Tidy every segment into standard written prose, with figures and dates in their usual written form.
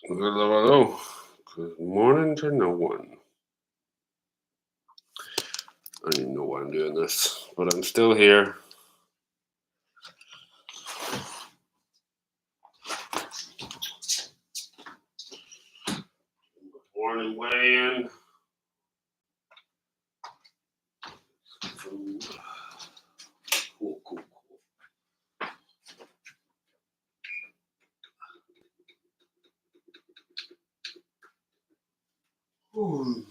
Hello, hello. Good morning to no one. I don't even know why I'm doing this, but I'm still here. Morning weigh-in. Food. Cool. Ooh.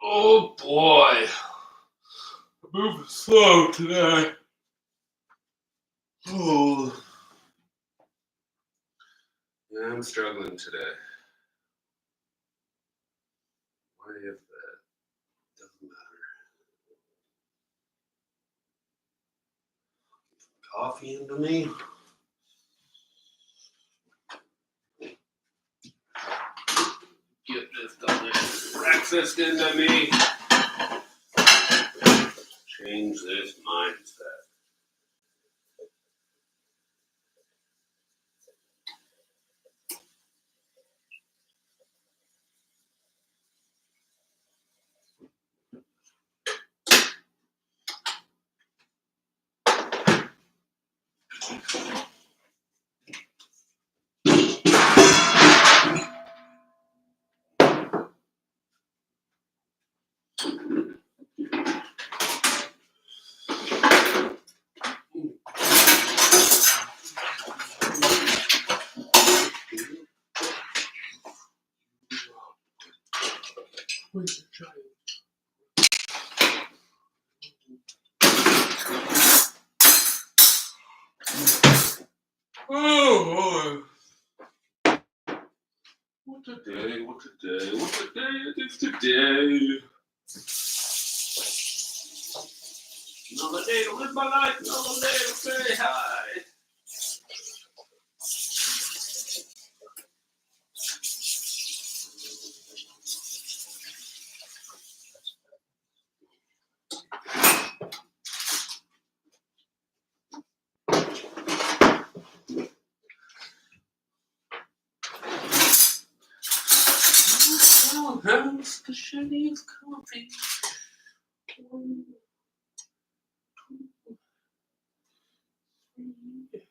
Oh boy. I'm moving slow today. Oh. Yeah, I'm struggling today. Why is that? Doesn't matter. Coffee into me. Get this delicious breakfast into me. Change this mindset. Where's the giant? Oh boy. What a day it is today. Another day to live my life, another day to say hi. Oh, how's the shady of coffee? 1, 2, 3.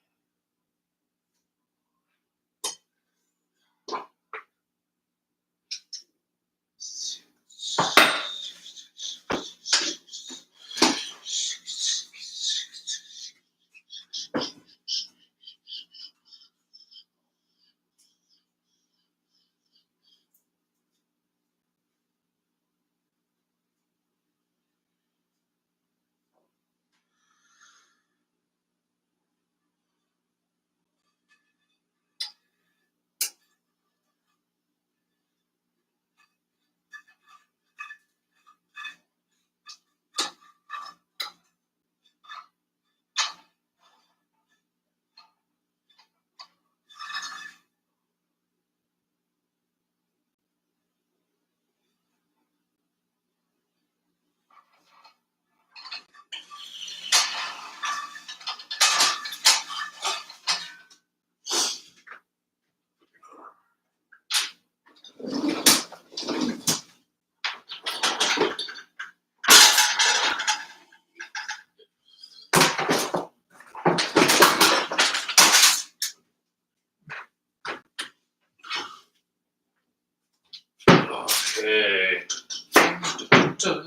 Okay.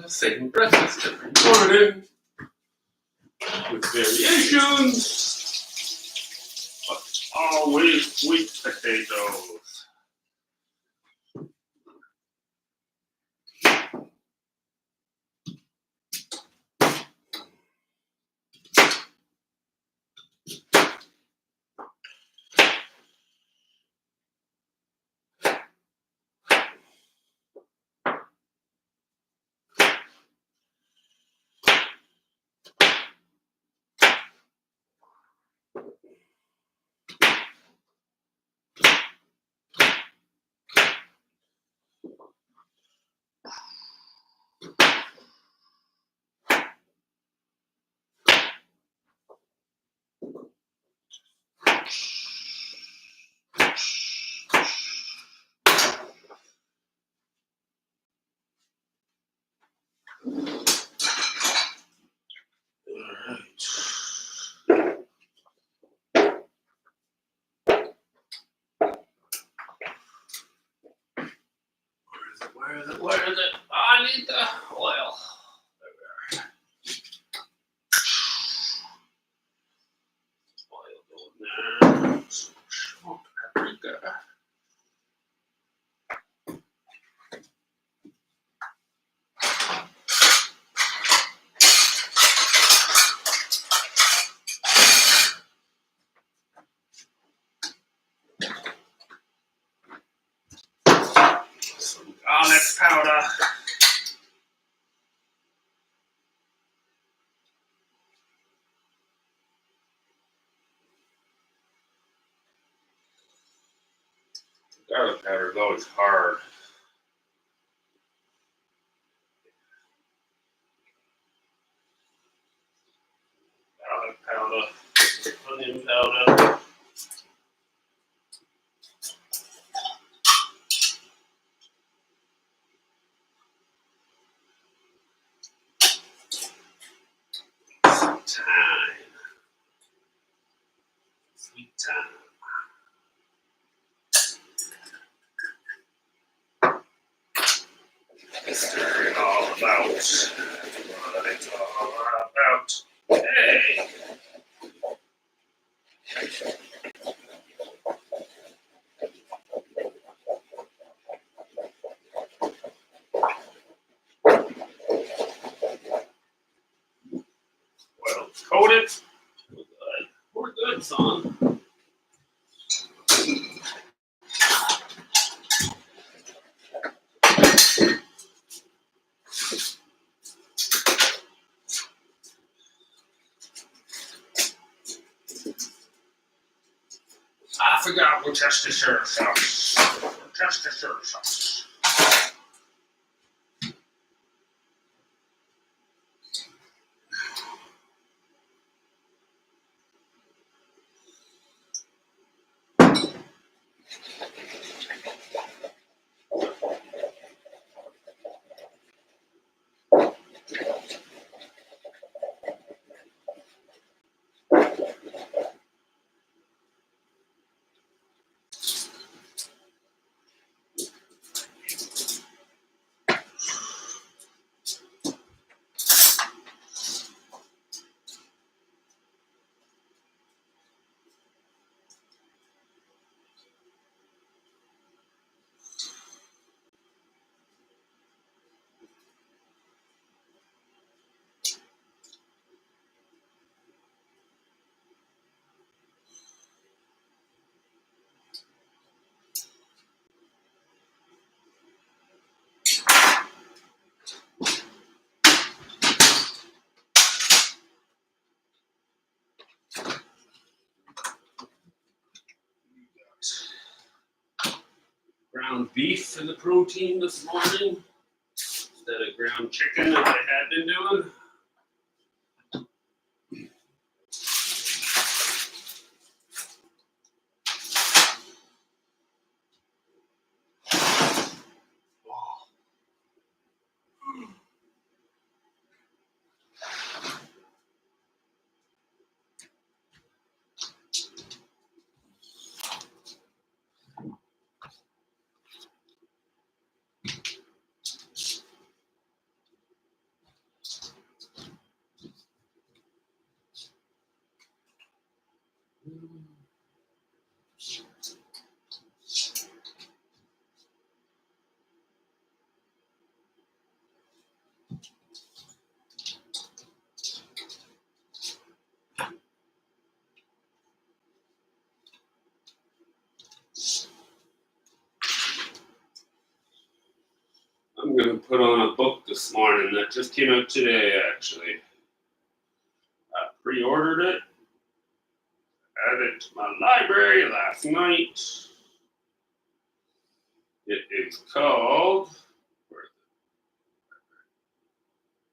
Same breakfast every morning with variations, but always sweet potatoes. Where is it? I need the oil. There we are. Oil going there. Smoked paprika. Some garlic powder. Garlic powder is always hard. Garlic powder, onion powder. Thyme. Sweet thyme. Stir it all about. What it's all about. Hey! Well, coat it. We're good, son. I forgot Worcestershire sauce. Worcestershire sauce. Ground beef for the protein this morning instead of ground chicken that I had been doing. I'm going to put on a book this morning that just came out today, actually. I pre-ordered it, added it to my library last night. It is called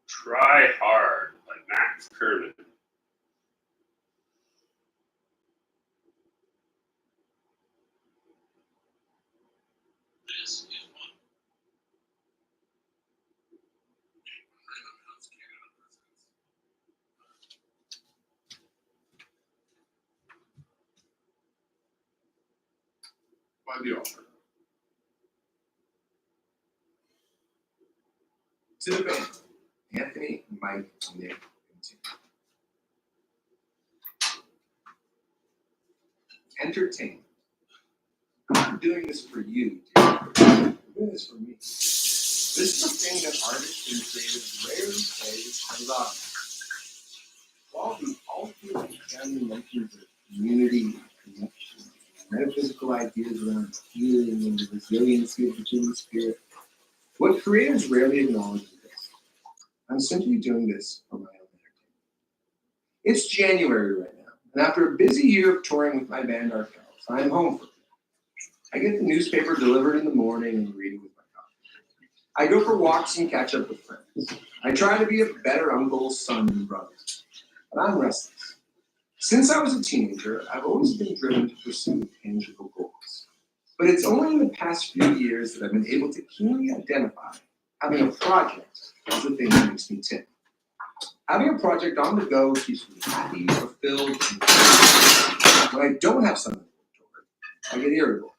Try Hard by Max Kerman. This is one. By the author. To the band, Anthony, Mike, Nick, and Tim. Entertainment. I'm not doing this for you, dude. I'm doing this for me. This is the thing that artists and creatives rarely say is aloud. While we all feel like family mentions of community, connection, metaphysical ideas around healing and the resiliency of the human spirit, what creators rarely acknowledge is this. I'm simply doing this for my own entertainment. It's January right now, and after a busy year of touring with my band Arkells, I am home for it. I get the newspaper delivered in the morning and read it with my coffee. I go for walks and catch up with friends. I try to be a better uncle, son, and brother. But I'm restless. Since I was a teenager, I've always been driven to pursue tangible goals. But it's only in the past few years that I've been able to keenly identify having a project as the thing that makes me tick. Having a project on the go keeps me happy, fulfilled, and when I don't have something to look toward, I get irritable.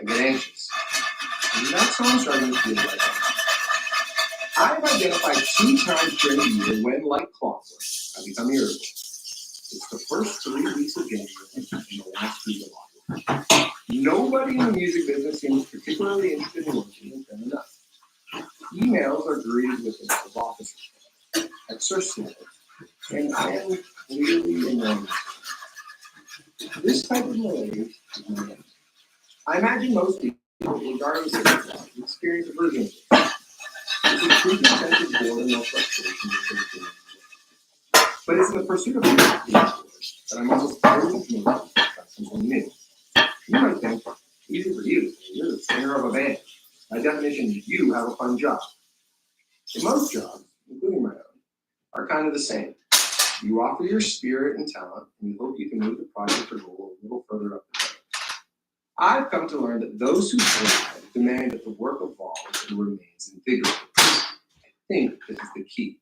I get anxious. And that's how I'm starting to feel right now. I've identified 2 times during the year when, like clockwork, I become irritable. It's the first 3 weeks of January and the last week of August. Nobody in the music business seems particularly interested in working with them enough. Emails are greeted with a lot of office response. Texts are slow, and I am clearly annoyed. This type of malaise is my end. I imagine most people, regardless of their job, experience a version of this. It's a frequent sense of boredom or frustration but it's in the pursuit of that I'm almost always moving to something new. You might think, easy for you, you're the singer of a band. By definition, you have a fun job. And most jobs, including my own, are kind of the same. You offer your spirit and talent, and you hope you can move the project or goal a little further up the road. I've come to learn that those who thrive demand that the work evolves and remains invigorating. I think this is the key.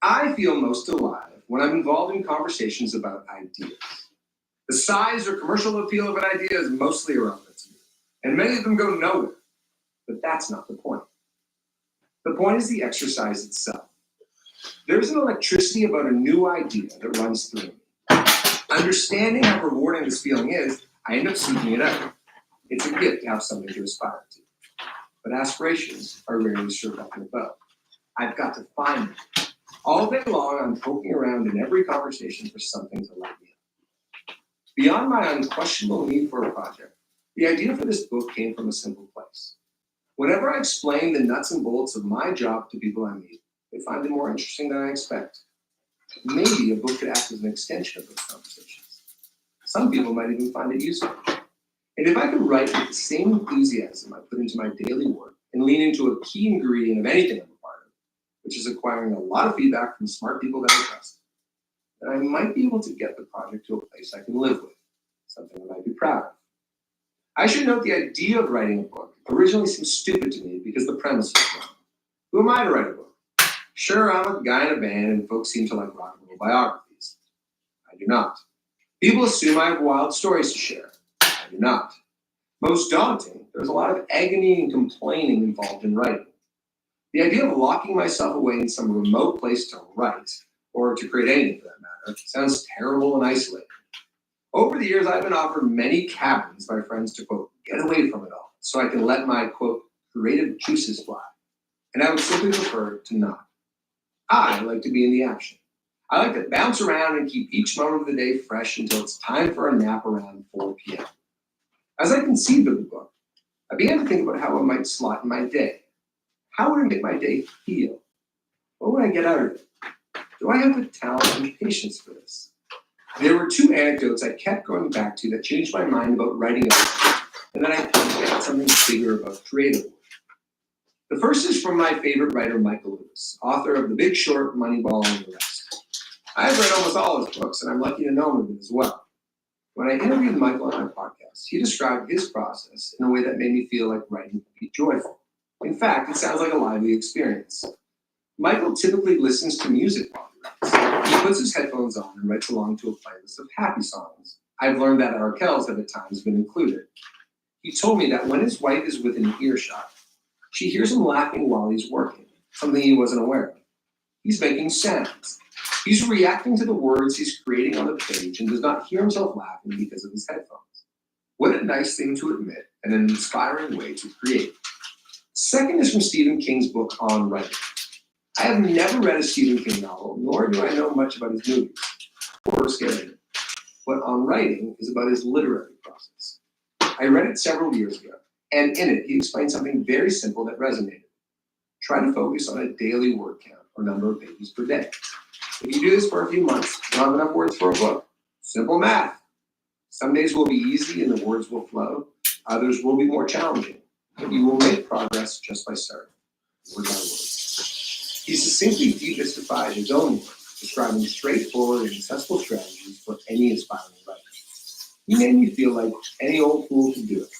I feel most alive when I'm involved in conversations about ideas. The size or commercial appeal of an idea is mostly irrelevant to me, and many of them go nowhere. But that's not the point. The point is the exercise itself. There's an electricity about a new idea that runs through me. Understanding how rewarding this feeling is, I end up seeking it out. It's a gift to have something to aspire to. But aspirations are rarely sure up and above. I've got to find them. All day long, I'm poking around in every conversation for something to light me up. Beyond my unquestionable need for a project, the idea for this book came from a simple place. Whenever I explain the nuts and bolts of my job to people I meet, they find it more interesting than I expect. Maybe a book could act as an extension of those conversations. Some people might even find it useful. And if I could write with the same enthusiasm I put into my daily work and lean into a key ingredient of anything I'm a part of, which is acquiring a lot of feedback from smart people that I trust, then I might be able to get the project to a place I can live with, something I might be proud of. I should note the idea of writing a book originally seemed stupid to me because the premise was wrong. Who am I to write a book? Sure, I'm a guy in a band and folks seem to like rock and roll biographies. I do not. People assume I have wild stories to share. I do not. Most daunting, there's a lot of agony and complaining involved in writing. The idea of locking myself away in some remote place to write, or to create anything for that matter, sounds terrible and isolating. Over the years, I've been offered many cabins by friends to, quote, get away from it all, so I can let my, quote, creative juices fly. And I would simply prefer to not. I like to be in the action. I like to bounce around and keep each moment of the day fresh until it's time for a nap around 4 p.m. As I conceived of the book, I began to think about how it might slot in my day. How would it make my day feel? What would I get out of it? Do I have the talent and patience for this? There were 2 anecdotes I kept going back to that changed my mind about writing a book, and then I had something bigger about creative work. The first is from my favorite writer, Michael Lewis, author of The Big Short, Moneyball, and the rest. I've read almost all his books, and I'm lucky to know him as well. When I interviewed Michael on my podcast, he described his process in a way that made me feel like writing would be joyful. In fact, it sounds like a lively experience. Michael typically listens to music while he writes. He puts his headphones on and writes along to a playlist of happy songs. I've learned that Arkells have at times been included. He told me that when his wife is within earshot, she hears him laughing while he's working, something he wasn't aware of. He's making sounds. He's reacting to the words he's creating on the page and does not hear himself laughing because of his headphones. What a nice thing to admit and an inspiring way to create. Second is from Stephen King's book On Writing. I have never read a Stephen King novel, nor do I know much about his movies or scared him. But On Writing is about his literary process. I read it several years ago, and in it, he explained something very simple that resonated. Try to focus on a daily word count or number of pages per day. If you do this for a few months, you'll have enough words for a book. Simple math. Some days will be easy and the words will flow. Others will be more challenging, but you will make progress just by starting, word by word. He succinctly demystified his own work, describing straightforward and accessible strategies for any aspiring writer. He made me feel like any old fool could do it.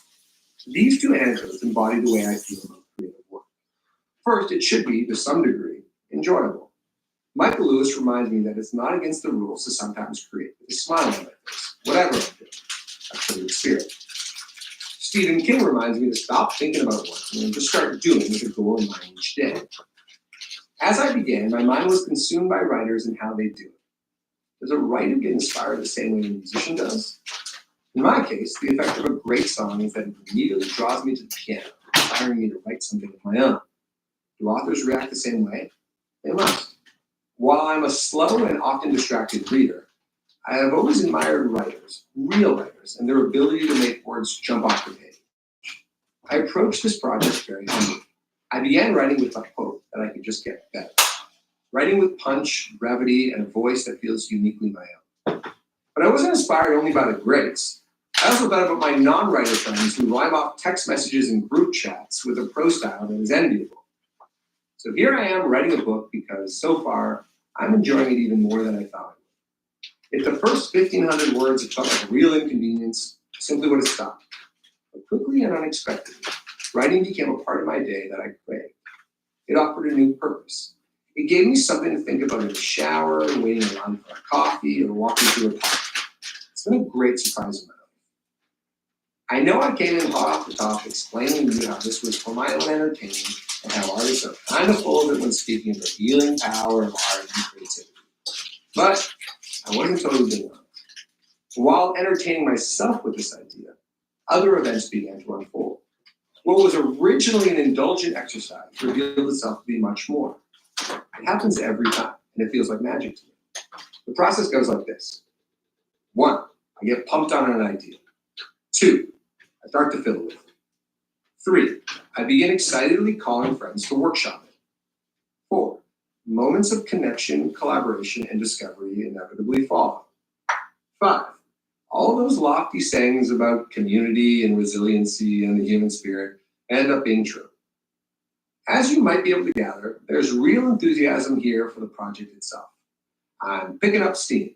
These two anecdotes embody the way I feel about creative work. First, it should be, to some degree, enjoyable. Michael Lewis reminds me that it's not against the rules to sometimes create with a smile on my face, whatever I'm doing. That's the spirit. Stephen King reminds me to stop thinking about working and just start doing with a goal in mind each day. As I began, my mind was consumed by writers and how they do it. Does a writer get inspired the same way a musician does? In my case, the effect of a great song is that it immediately draws me to the piano, inspiring me to write something of my own. Do authors react the same way? They must. While I'm a slow and often distracted reader, I have always admired writers, real writers, and their ability to make words jump off the page. I approached this project very humbly. I began writing with the hope that I could just get better. Writing with punch, brevity, and a voice that feels uniquely my own. But I wasn't inspired only by the greats. I also thought about my non-writer friends who rhyme off text messages and group chats with a prose style that is enviable. So here I am writing a book because so far I'm enjoying it even more than I thought I would. If the first 1,500 words had felt like a real inconvenience, I simply would have stopped. But quickly and unexpectedly, writing became a part of my day that I craved. It offered a new purpose. It gave me something to think about in the shower, waiting in line for a coffee, or walking through a park. It's been a great surprise in my life. I know I came in hot off the top explaining to you how this was for my own entertainment and how artists are kind of full of it when speaking of the healing power of art and creativity. But I wasn't totally being honest. While entertaining myself with this idea, other events began to unfold. What was originally an indulgent exercise revealed itself to be much more. It happens every time, and it feels like magic to me. The process goes like this. 1, I get pumped on an idea. 2, I start to fiddle with it. 3, I begin excitedly calling friends to workshop it. 4, moments of connection, collaboration, and discovery inevitably follow. 5, all those lofty sayings about community and resiliency and the human spirit end up being true. As you might be able to gather, there's real enthusiasm here for the project itself. I'm picking up steam.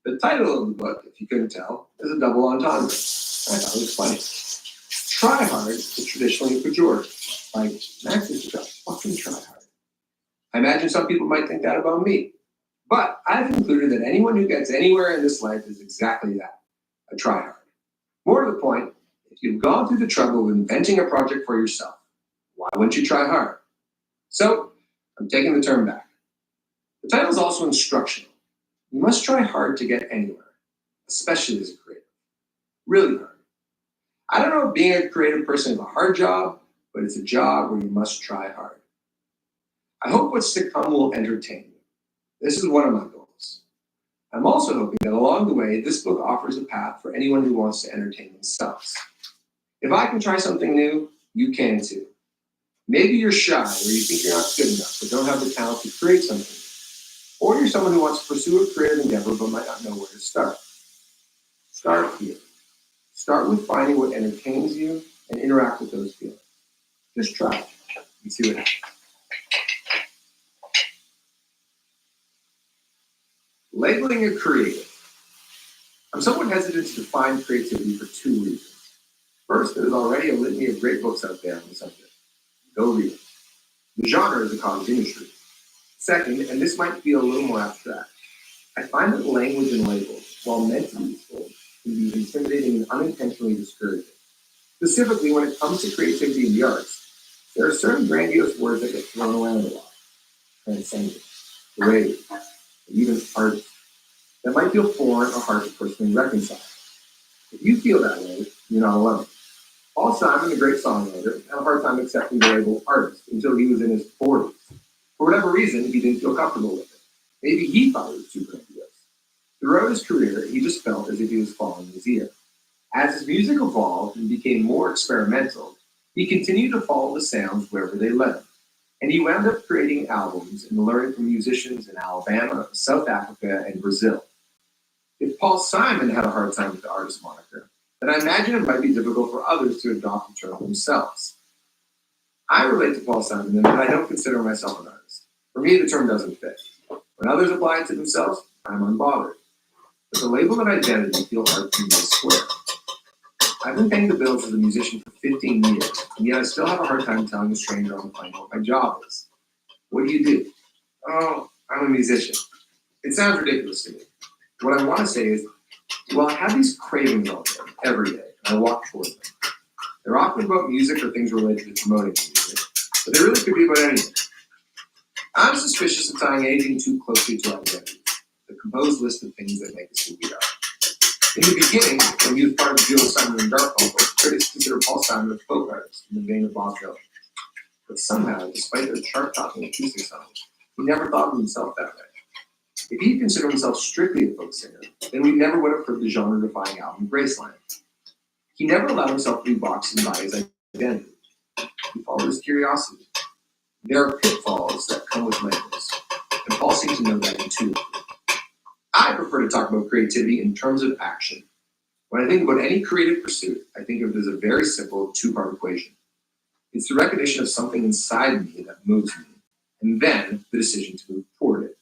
The title of the book, if you couldn't tell, is a double entendre. I thought it was funny. Try hard is traditionally a pejorative. Like, Max is just a fucking try hard. I imagine some people might think that about me. But I've concluded that anyone who gets anywhere in this life is exactly that, a try hard. More to the point, if you've gone through the trouble of inventing a project for yourself, why wouldn't you try hard? So, I'm taking the term back. The title is also instructional. You must try hard to get anywhere, especially as a creative. Really hard. I don't know if being a creative person is a hard job, but it's a job where you must try hard. I hope what's to come will entertain you. This is one of my goals. I'm also hoping that along the way, this book offers a path for anyone who wants to entertain themselves. If I can try something new, you can too. Maybe you're shy or you think you're not good enough or don't have the talent to create something. Or you're someone who wants to pursue a creative endeavor but might not know where to start. Start here. Start with finding what entertains you and interact with those feelings. Just try it and see what happens. Labeling a creative. I'm somewhat hesitant to define creativity for 2 reasons. First, there's already a litany of great books out there on the subject. Go read it. The genre is a cottage industry. Second, and this might feel a little more abstract, I find that language and labels, while meant to be useful, can be intimidating and unintentionally discouraging. Specifically, when it comes to creativity in the arts, There are certain grandiose words that get thrown around a lot. Transcendence, brave, even art, that might feel foreign or hard to personally reconcile. If you feel that way, you're not alone. Paul Simon, the great songwriter, had a hard time accepting the label artist until he was in his 40s. For whatever reason, he didn't feel comfortable with it. Maybe he thought it was too grandiose. Throughout his career, he just felt as if he was following his ear. As his music evolved and became more experimental, he continued to follow the sounds wherever they led him. And he wound up creating albums and learning from musicians in Alabama, South Africa, and Brazil. If Paul Simon had a hard time with the artist moniker, then I imagine it might be difficult for others to adopt the term themselves. I relate to Paul Simon in that I don't consider myself an artist. For me, the term doesn't fit. When others apply it to themselves, I'm unbothered. But the label and identity feel hard to me to square. I've been paying the bills as a musician for 15 years, and yet I still have a hard time telling a stranger on the plane what my job is. What do you do? Oh, I'm a musician. It sounds ridiculous to me. What I want to say is, well, I have these cravings all day, every day, and I walk towards them. They're often about music or things related to promoting music, but they really could be about anything. I'm suspicious of tying anything too closely to our identity, the composed list of things that make us who we are. In the beginning, when he was part of Duo Simon and Garfunkel, critics considered Paul Simon a folk artist in the vein of Bob Dylan. But somehow, despite their chart-topping acoustic songs, he never thought of himself that way. If he considered himself strictly a folk singer, then we never would have heard the genre-defying album Graceland. He never allowed himself to be boxed in by his identity. He followed his curiosity. There are pitfalls that come with labels, and Paul seems to know that intuitively. I prefer to talk about creativity in terms of action. When I think about any creative pursuit, I think of it as a very simple two-part equation. It's the recognition of something inside me that moves me, and then the decision to move toward it.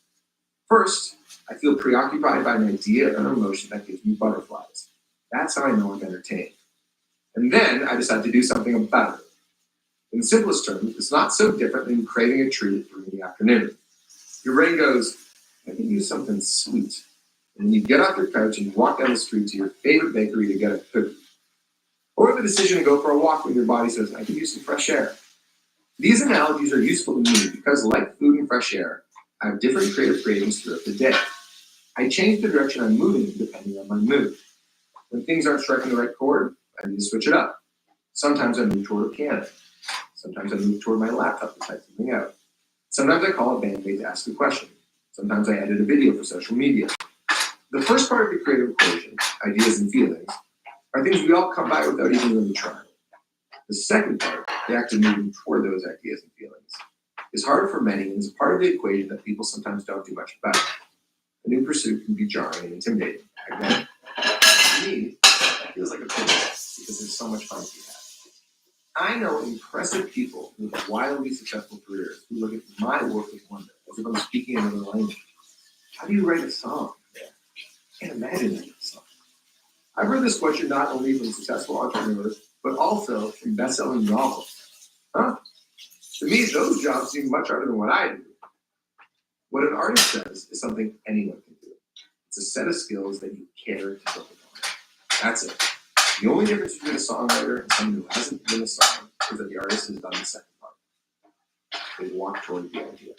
First, I feel preoccupied by an idea or an emotion that gives me butterflies. That's how I know I'm entertained. And then I decide to do something about it. In the simplest terms, it's not so different than craving a treat at 3 in the afternoon. Your brain goes, I can use something sweet. And you get off your couch and you walk down the street to your favorite bakery to get a cookie. Or the decision to go for a walk when your body says, I can use some fresh air. These analogies are useful to me because, like food and fresh air, I have different creative cravings throughout the day. I change the direction I'm moving in depending on my mood. When things aren't striking the right chord, I need to switch it up. Sometimes I move toward a piano. Sometimes I move toward my laptop to type something out. Sometimes I call a bandmate to ask a question. Sometimes I edit a video for social media. The first part of the creative equation, ideas and feelings, are things we all come by without even really trying. The second part, the act of moving toward those ideas and feelings, is harder for many and is a part of the equation that people sometimes don't do much about. A new pursuit can be jarring and intimidating. Again, to me, that feels like a privilege because there's so much fun to be had. I know impressive people with wildly successful careers who look at my work with wonder, as if I'm speaking another language. How do you write a song? I can't imagine writing a song. I've heard this question not only from successful entrepreneurs, but also from best-selling novels. Huh? To me, those jobs seem much harder than what I do. What an artist does is something anyone can do. It's a set of skills that you care to build upon. That's it. The only difference between a songwriter and someone who hasn't written a song is that the artist has done the second part. They walk toward the idea.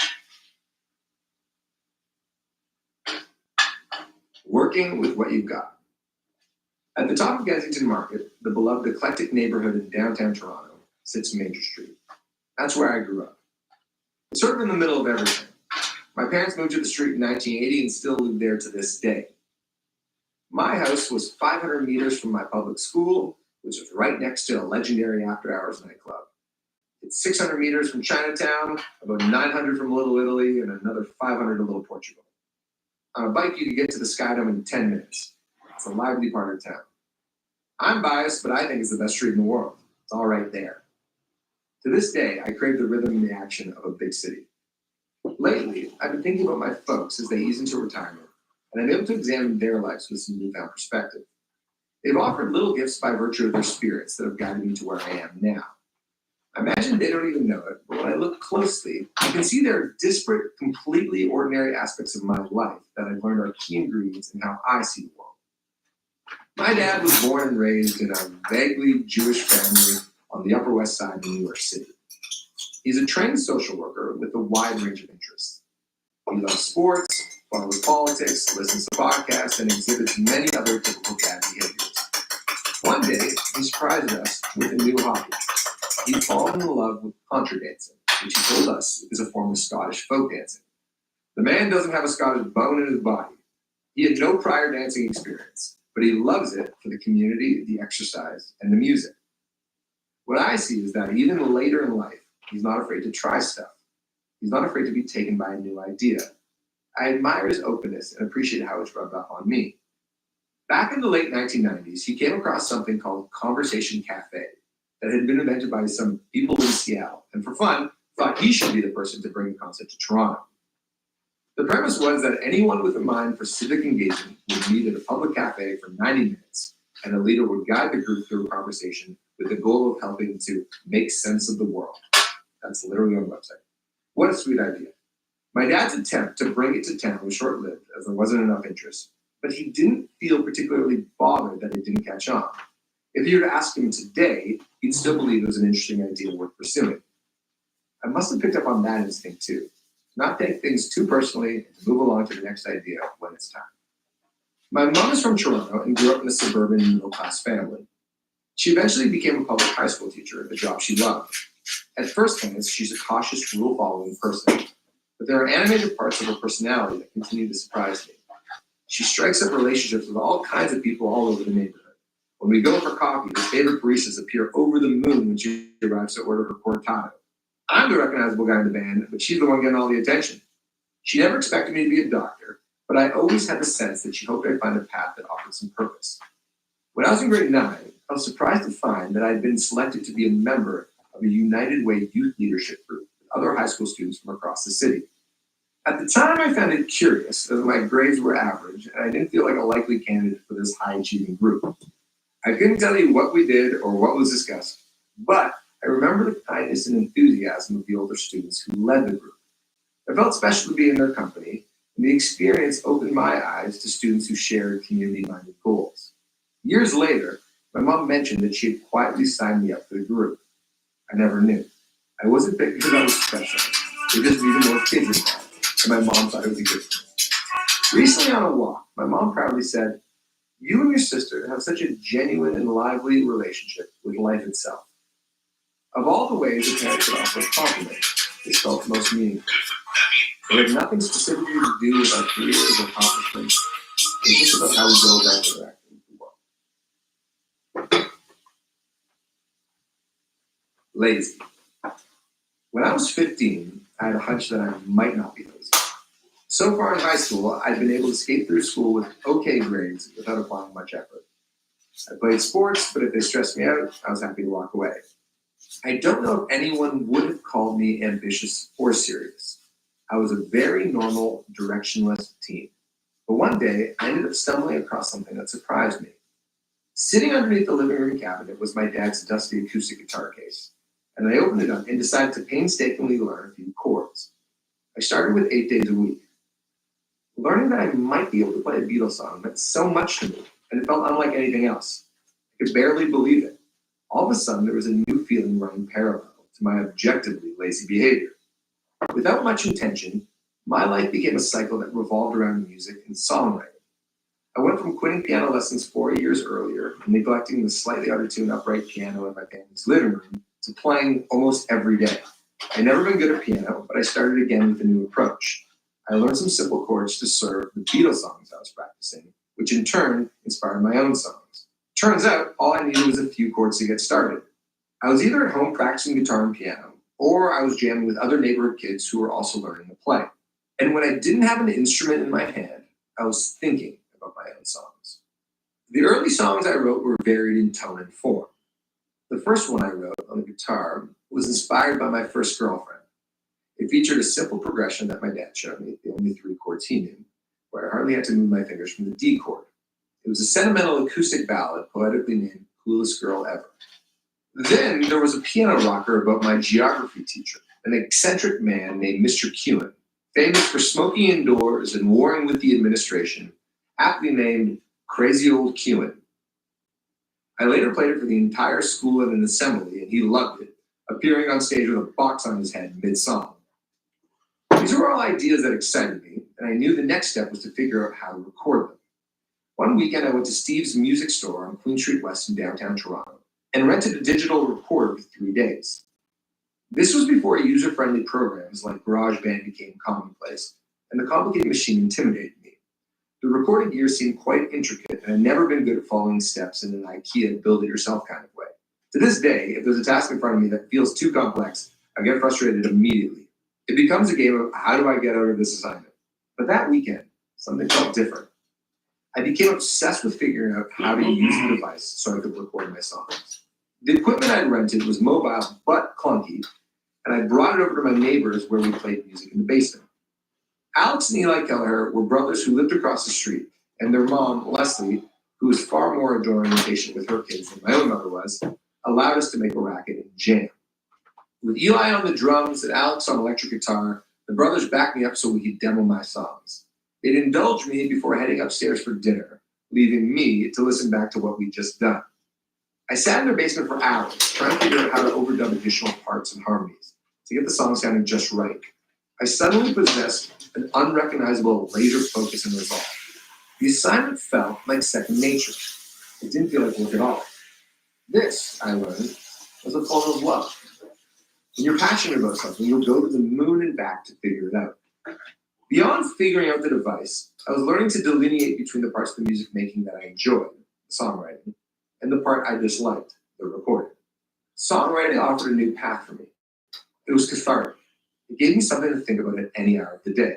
Working with what you've got. At the top of Kensington Market, the beloved eclectic neighborhood in downtown Toronto, sits Major Street. That's where I grew up. It's sort of in the middle of everything. My parents moved to the street in 1980 and still live there to this day. My house was 500 meters from my public school, which was right next to a legendary after-hours nightclub. It's 600 meters from Chinatown, about 900 from Little Italy, and another 500 to Little Portugal. On a bike, you can get to the Skydome in 10 minutes. It's a lively part of town. I'm biased, but I think it's the best street in the world. It's all right there. To this day, I crave the rhythm and the action of a big city. Lately, I've been thinking about my folks as they ease into retirement, and I'm able to examine their lives with some newfound perspective. They've offered little gifts by virtue of their spirits that have guided me to where I am now. I imagine they don't even know it, but when I look closely, I can see there are disparate, completely ordinary aspects of my life that I've learned are key ingredients in how I see the world. My dad was born and raised in a vaguely Jewish family on the Upper West Side of New York City. He's a trained social worker with a wide range of interests. He loves sports, follows politics, listens to podcasts, and exhibits many other typical dad behaviors. One day, he surprised us with a new hobby. He'd fallen in love with contra dancing, which he told us is a form of Scottish folk dancing. The man doesn't have a Scottish bone in his body. He had no prior dancing experience, but he loves it for the community, the exercise, and the music. What I see is that even later in life, he's not afraid to try stuff. He's not afraid to be taken by a new idea. I admire his openness and appreciate how it's rubbed off on me. Back in the late 1990s, he came across something called Conversation Cafe that had been invented by some people in Seattle, and for fun, thought he should be the person to bring the concept to Toronto. The premise was that anyone with a mind for civic engagement would meet at a public cafe for 90 minutes, and a leader would guide the group through a conversation with the goal of helping to make sense of the world. That's literally on the website. What a sweet idea. My dad's attempt to bring it to town was short-lived, as there wasn't enough interest, but he didn't feel particularly bothered that it didn't catch on. If you were to ask him today, he'd still believe it was an interesting idea worth pursuing. I must have picked up on that instinct too. Not take things too personally and to move along to the next idea when it's time. My mom is from Toronto and grew up in a suburban middle-class family. She eventually became a public high school teacher, a job she loved. At first glance, she's a cautious, rule-following person, but there are animated parts of her personality that continue to surprise me. She strikes up relationships with all kinds of people all over the neighborhood. When we go for coffee, her favorite baristas appear over the moon when she arrives to order her cortado. I'm the recognizable guy in the band, but she's the one getting all the attention. She never expected me to be a doctor, but I always had the sense that she hoped I'd find a path that offered some purpose. When I was in grade 9, I was surprised to find that I'd been selected to be a member of a United Way youth leadership group with other high school students from across the city. At the time, I found it curious, as my grades were average, and I didn't feel like a likely candidate for this high-achieving group. I couldn't tell you what we did or what was discussed, but I remember the kindness and enthusiasm of the older students who led the group. I felt special to be in their company, and the experience opened my eyes to students who shared community-minded goals. Years later, my mom mentioned that she had quietly signed me up for the group. I never knew. I wasn't picked because I was special. They just needed more kids involved, and my mom thought it was a good thing. Recently on a walk, my mom proudly said, "You and your sister have such a genuine and lively relationship with life itself." Of all the ways a parent could offer a compliment, this felt most meaningful. It had nothing specifically to do with our careers or accomplishments. It was just about how we go about interacting with the world. Lazy. When I was 15, I had a hunch that I might not be lazy. So far in high school, I'd been able to skate through school with okay grades without applying much effort. I played sports, but if they stressed me out, I was happy to walk away. I don't know if anyone would have called me ambitious or serious. I was a very normal, directionless teen. But one day, I ended up stumbling across something that surprised me. Sitting underneath the living room cabinet was my dad's dusty acoustic guitar case, and I opened it up and decided to painstakingly learn a few chords. I started with 8 days a week. Learning that I might be able to play a Beatles song meant so much to me, and it felt unlike anything else. I could barely believe it. All of a sudden, there was a new feeling running parallel to my objectively lazy behavior. Without much intention, my life became a cycle that revolved around music and songwriting. I went from quitting piano lessons 4 years earlier and neglecting the slightly out-of-tune upright piano in my family's living room to playing almost every day. I'd never been good at piano, but I started again with a new approach. I learned some simple chords to serve the Beatles songs I was practicing, which in turn inspired my own songs. Turns out, all I needed was a few chords to get started. I was either at home practicing guitar and piano, or I was jamming with other neighborhood kids who were also learning to play. And when I didn't have an instrument in my hand, I was thinking about my own songs. The early songs I wrote were varied in tone and form. The first one I wrote on the guitar was inspired by my first girlfriend. It featured a simple progression that my dad showed me, the only 3 chords he knew, where I hardly had to move my fingers from the D chord. It was a sentimental acoustic ballad poetically named Coolest Girl Ever. Then there was a piano rocker about my geography teacher, an eccentric man named Mr. Kewen, famous for smoking indoors and warring with the administration, aptly named Crazy Old Kewen. I later played it for the entire school at an assembly, and he loved it, appearing on stage with a box on his head mid-song. These were all ideas that excited me, and I knew the next step was to figure out how to record them. One weekend, I went to Steve's Music Store on Queen Street West in downtown Toronto and rented a digital recorder for 3 days. This was before user-friendly programs like GarageBand became commonplace, and the complicated machine intimidated me. The recording gear seemed quite intricate, and I'd never been good at following steps in an IKEA build-it-yourself kind of way. To this day, if there's a task in front of me that feels too complex, I get frustrated immediately. It becomes a game of how do I get out of this assignment? But that weekend, something felt different. I became obsessed with figuring out how to use the device so I could record my songs. The equipment I'd rented was mobile but clunky, and I brought it over to my neighbors where we played music in the basement. Alex and Eli Kelleher were brothers who lived across the street, and their mom, Leslie, who was far more adoring and patient with her kids than my own mother was, allowed us to make a racket and jam. With Eli on the drums and Alex on electric guitar, the brothers backed me up so we could demo my songs. They'd indulge me before heading upstairs for dinner, leaving me to listen back to what we'd just done. I sat in their basement for hours, trying to figure out how to overdub additional parts and harmonies to get the song sounding just right. I suddenly possessed an unrecognizable laser focus and resolve. The assignment felt like second nature. It didn't feel like work at all. This, I learned, was a form of love. When you're passionate about something, you'll go to the moon and back to figure it out. Beyond figuring out the device, I was learning to delineate between the parts of the music making that I enjoyed, the songwriting, and the part I disliked, the recording. Songwriting offered a new path for me. It was cathartic. It gave me something to think about at any hour of the day.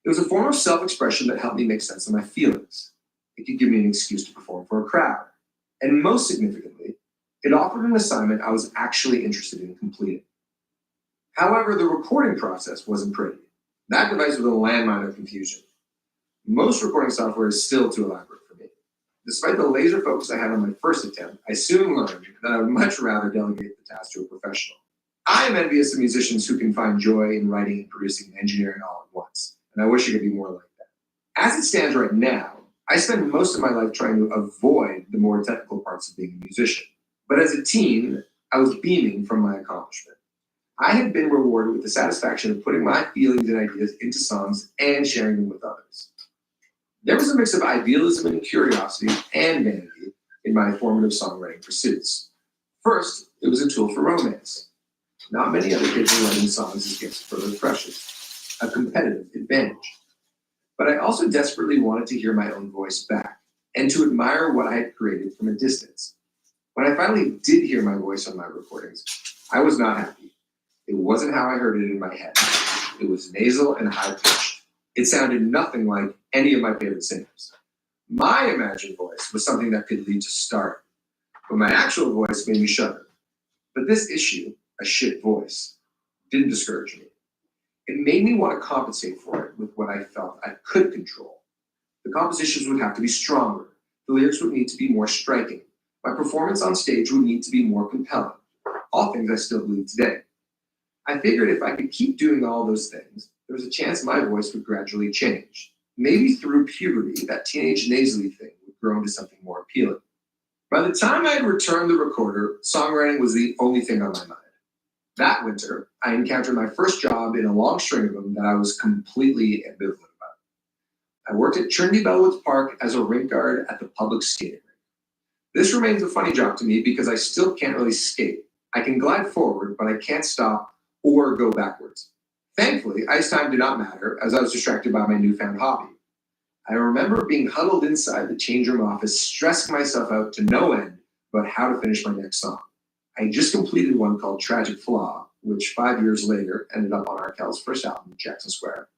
It was a form of self-expression that helped me make sense of my feelings. It could give me an excuse to perform for a crowd. And most significantly, it offered an assignment I was actually interested in completing. However, the recording process wasn't pretty. That device was a landmine of confusion. Most recording software is still too elaborate for me. Despite the laser focus I had on my first attempt, I soon learned that I would much rather delegate the task to a professional. I am envious of musicians who can find joy in writing and producing and engineering all at once, and I wish I could be more like that. As it stands right now, I spend most of my life trying to avoid the more technical parts of being a musician. But as a teen, I was beaming from my accomplishment. I had been rewarded with the satisfaction of putting my feelings and ideas into songs and sharing them with others. There was a mix of idealism and curiosity and vanity in my formative songwriting pursuits. First, it was a tool for romance. Not many other kids were writing songs as gifts for their crushes, a competitive advantage. But I also desperately wanted to hear my own voice back and to admire what I had created from a distance. When I finally did hear my voice on my recordings, I was not happy. It wasn't how I heard it in my head. It was nasal and high-pitched. It sounded nothing like any of my favorite singers. My imagined voice was something that could lead to stardom, but my actual voice made me shudder. But this issue, a shit voice, didn't discourage me. It made me want to compensate for it with what I felt I could control. The compositions would have to be stronger. The lyrics would need to be more striking. My performance on stage would need to be more compelling. All things I still believe today. I figured if I could keep doing all those things, there was a chance my voice would gradually change. Maybe through puberty, that teenage nasally thing would grow into something more appealing. By the time I had returned the recorder, songwriting was the only thing on my mind. That winter, I encountered my first job in a long string of them that I was completely ambivalent about. I worked at Trinity Bellwoods Park as a rink guard at the public skating rink. This remains a funny job to me because I still can't really skate. I can glide forward, but I can't stop or go backwards. Thankfully, ice time did not matter as I was distracted by my newfound hobby. I remember being huddled inside the change room office, stressing myself out to no end about how to finish my next song. I had just completed one called Tragic Flaw, which 5 years later ended up on Arkel's first album, Jackson Square,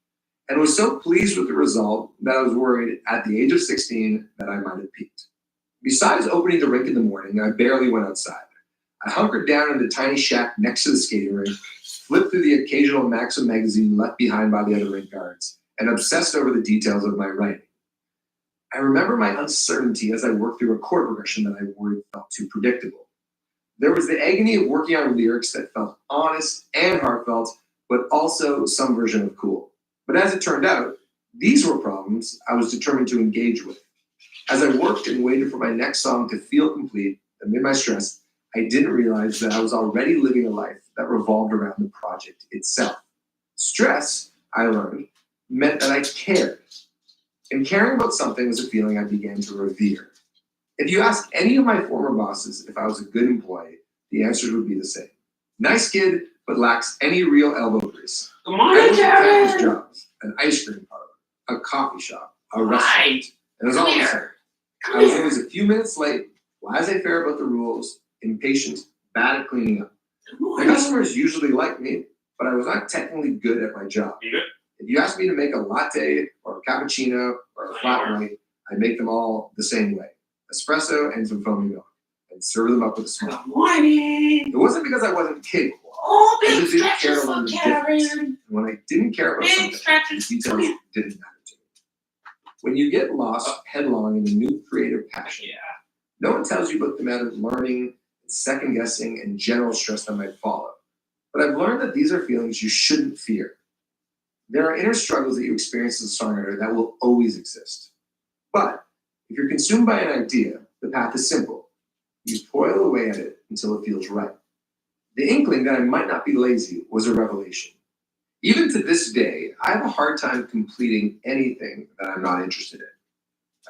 and was so pleased with the result that I was worried at the age of 16 that I might have peaked. Besides opening the rink in the morning, I barely went outside. I hunkered down in the tiny shack next to the skating rink, flipped through the occasional Maxim magazine left behind by the other rink guards, and obsessed over the details of my writing. I remember my uncertainty as I worked through a chord progression that I worried felt too predictable. There was the agony of working on lyrics that felt honest and heartfelt, but also some version of cool. But as it turned out, these were problems I was determined to engage with. As I worked and waited for my next song to feel complete amid my stress, I didn't realize that I was already living a life that revolved around the project itself. Stress, I learned, meant that I cared. And caring about something was a feeling I began to revere. If you ask any of my former bosses if I was a good employee, the answers would be the same. Nice kid, but lacks any real elbow grease. Good I morning, worked at countless Kevin. jobs, an ice cream parlor, a coffee shop, a restaurant, Right. and it was all the same. Here. I was always a few minutes late, laissez-faire about the rules, impatient, bad at cleaning up. Good The morning. customers usually liked me, but I was not technically good at my job. You good? If you asked me to make a latte or a cappuccino or a flat white, I'd make them all the same way. Espresso and some foamy milk, and serve them up with a smile. Good morning. It wasn't because I wasn't capable. Oh, I big just didn't care stretches to learn for the difference. Kevin. And when I didn't care about Big something, the stretches. details didn't matter to me. When you get lost headlong in a new creative passion, Yeah. no one tells you about the amount of learning, second guessing, and general stress that might follow. But I've learned that these are feelings you shouldn't fear. There are inner struggles that you experience as a songwriter that will always exist. But if you're consumed by an idea, the path is simple. You toil away at it until it feels right. The inkling that I might not be lazy was a revelation. Even to this day, I have a hard time completing anything that I'm not interested in.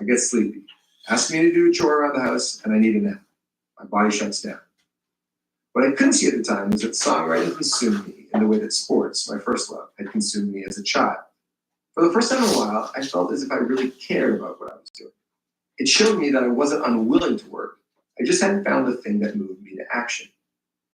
I get sleepy. Ask me to do a chore around the house, and I need a nap. My body shuts down. What I couldn't see at the time was that songwriting consumed me in the way that sports, my first love, had consumed me as a child. For the first time in a while, I felt as if I really cared about what I was doing. It showed me that I wasn't unwilling to work. I just hadn't found the thing that moved me to action.